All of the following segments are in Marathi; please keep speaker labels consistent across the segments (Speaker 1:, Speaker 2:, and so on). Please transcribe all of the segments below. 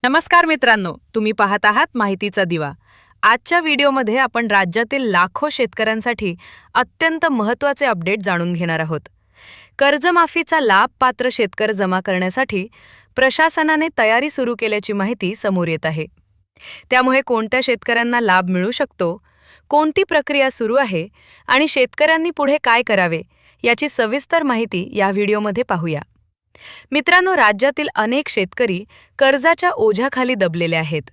Speaker 1: नमस्कार मित्रांनो, तुम्ही पाहत आहात माहितीचा दिवा। आजच्या व्हिडिओमध्ये आपण राज्यातील लाखो शेतकऱ्यांसाठी अत्यंत महत्त्वाचे अपडेट जाणून घेणार आहोत। कर्जमाफीचा लाभ पात्र शेतकरी जमा करण्यासाठी प्रशासनाने तयारी सुरू केल्याची माहिती समोर येत आहे। त्यामुळे कोणत्या शेतकऱ्यांना लाभ मिळू शकतो, कोणती प्रक्रिया सुरू आहे आणि शेतकऱ्यांनी पुढे काय करावे याची सविस्तर माहिती या व्हिडिओमध्ये पाहूया। मित्रांनो, राज्यातील अनेक शेतकरी कर्जाच्या ओझ्याखाली दबलेले आहेत।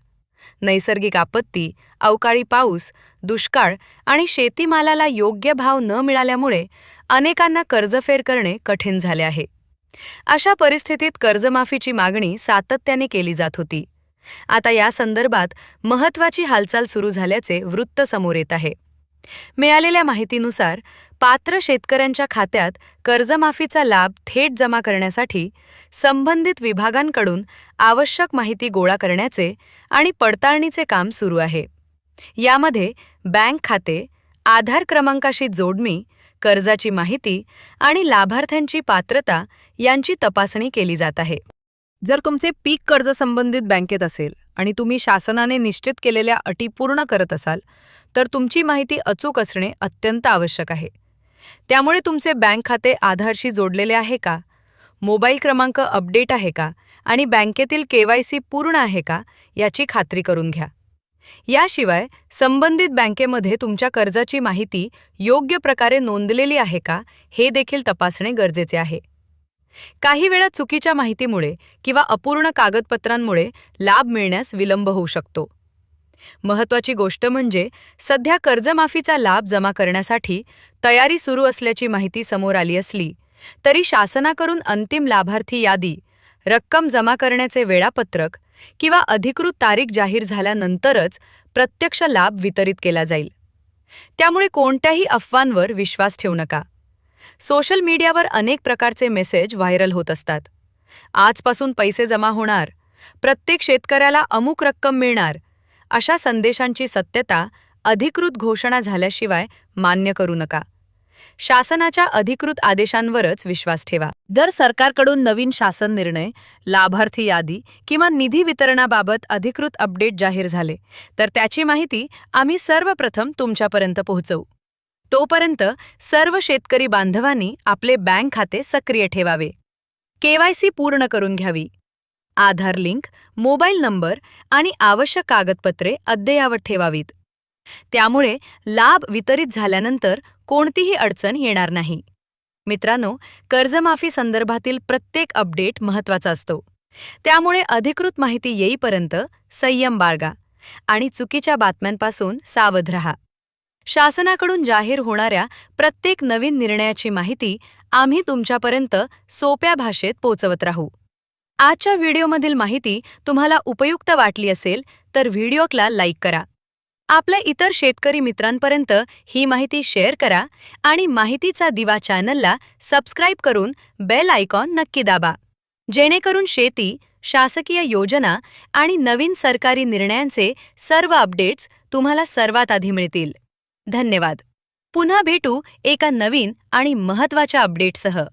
Speaker 1: नैसर्गिक आपत्ती, अवकाळी पाऊस, दुष्काळ आणि शेतीमालाला योग्य भाव न मिळाल्यामुळे अनेकांना कर्जफेड करणे कठीण झाले आहे। अशा परिस्थितीत कर्जमाफीची मागणी सातत्याने केली जात होती। आता या संदर्भात महत्त्वाची हालचाल सुरू झाल्याचे वृत्त समोर येत आहे। मिळालेल्या माहितीनुसार पात्र शेतकऱ्यांच्या खात्यात कर्जमाफीचा लाभ थेट जमा करण्यासाठी संबंधित विभागांकडून आवश्यक माहिती गोळा करण्याचे आणि पडताळणीचे काम सुरू आहे। यामध्ये बँक खाते, आधार क्रमांकाशी जोडणी, कर्जाची माहिती आणि लाभार्थ्यांची पात्रता यांची तपासणी केली जात आहे। जर तुमचे पीक कर्ज संबंधित बँकेत असेल आणि तुम्ही शासनाने निश्चित केलेल्या अटी पूर्ण करत असाल तर तुमची माहिती अचूक असणे अत्यंत आवश्यक आहे। त्यामुळे तुमचे बँक खाते आधारशी जोडलेले आहे का, मोबाईल क्रमांक अपडेट आहे का आणि बँकेतील KYC पूर्ण आहे का याची खात्री करून घ्या। याशिवाय संबंधित बँकेमध्ये तुमच्या कर्जाची माहिती योग्य प्रकारे नोंदलेली आहे का हे देखील तपासणे गरजेचे आहे। काही वेळा चुकीच्या माहितीमुळे किंवा अपूर्ण कागदपत्रांमुळे लाभ मिळण्यास विलंब होऊ शकतो। महत्त्वाची गोष्ट म्हणजे सध्या कर्जमाफीचा लाभ जमा करण्यासाठी तयारी सुरू असल्याची माहिती समोर आली असली तरी शासनाकडून अंतिम लाभार्थी यादी, रक्कम जमा करण्याचे वेळापत्रक किंवा अधिकृत तारीख जाहीर झाल्यानंतरच प्रत्यक्ष लाभ वितरित केला जाईल। त्यामुळे कोणत्याही अफवांवर विश्वास ठेवू नका। सोशल मीडियावर अनेक प्रकारचे मेसेज व्हायरल होत असतात। आजपासून पैसे जमा होणार, प्रत्येक शेतकऱ्याला अमुक रक्कम मिळणार, अशा संदेशांची सत्यता अधिकृत घोषणा झाल्याशिवाय मान्य करू नका। शासनाच्या अधिकृत आदेशांवरच विश्वास ठेवा। जर सरकारकडून नवीन शासन निर्णय, लाभार्थी यादी किंवा निधी वितरणाबाबत अधिकृत अपडेट जाहीर झाले तर त्याची माहिती आम्ही सर्वप्रथम तुमच्यापर्यंत पोहोचवू। तोपर्यंत सर्व शेतकरी बांधवांनी आपले बँक खाते सक्रिय ठेवावे, KYC पूर्ण करून घ्यावी, आधार लिंक, मोबाईल नंबर आणि आवश्यक कागदपत्रे अद्ययावत ठेवावीत। त्यामुळे लाभ वितरित झाल्यानंतर कोणतीही अडचण येणार नाही। मित्रांनो, कर्जमाफी संदर्भातील प्रत्येक अपडेट महत्त्वाचा असतो। त्यामुळे अधिकृत माहिती येईपर्यंत संयम बाळगा आणि चुकीच्या बातम्यांपासून सावध राहा। शासनाकडून जाहीर होणाऱ्या प्रत्येक नवीन निर्णयाची माहिती आम्ही तुमच्यापर्यंत सोप्या भाषेत पोहोचवत राहू। आजच्या व्हिडिओमधील माहिती तुम्हाला उपयुक्त वाटली असेल तर व्हिडिओला लाईक करा, आपल्या इतर शेतकरी मित्रांपर्यंत ही माहिती शेअर करा आणि माहितीचा दिवा चॅनलला सबस्क्राईब करून बेल आयकॉन नक्की दाबा, जेणेकरून शेती, शासकीय योजना आणि नवीन सरकारी निर्णयांचे सर्व अपडेट्स तुम्हाला सर्वात आधी मिळतील। धन्यवाद। पुन्हा भेटू एका नवीन आणि महत्त्वाच्या अपडेटसह।